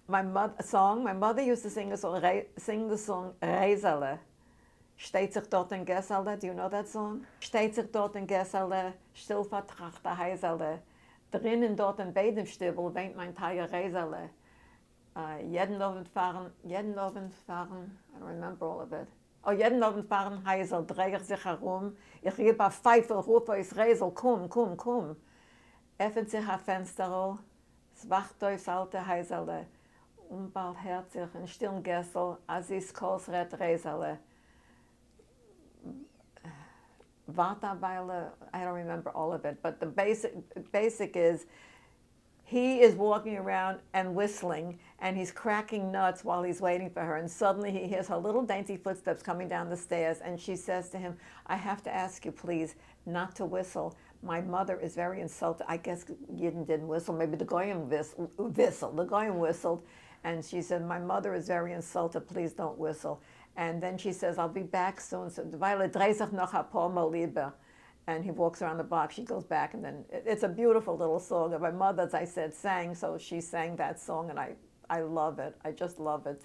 My mother used to sing the song Reyzele. Steht sich dort in Gessele, do you know that song? Steht sich dort in Gessele, still vertrachte Heisele. Drinnen dort in Bedenstibel weint mein Teier Reyzele. Jeden Abend fahren, I don't remember all of it. Oh, jeden Abend fahren Heisel, drehe ich sich herum, ich gebe ein Pfeifel, rufe ist Reyzel, komm. Öffnet sich ein Fenster, es wacht aufs alte Heisele. Unbarmherzig in stillen Gessel, als ist Kolsret Reyzele. Vata Weile, I don't remember all of it, but the basic is he is walking around and whistling, and he's cracking nuts while he's waiting for her, and suddenly he hears her little dainty footsteps coming down the stairs, and she says to him, I have to ask you, please, not to whistle. My mother is very insulted. I guess Yidden didn't whistle. Maybe the Goyim whistled. The Goyim whistled, and she said, my mother is very insulted. Please don't whistle. And then she says, I'll be back soon. So, weil dreht sich noch ein paar Mal lieber. And he walks around the block. She goes back, and then it's a beautiful little song. My mother, as I said, sang, so she sang that song, and I love it. I just love it.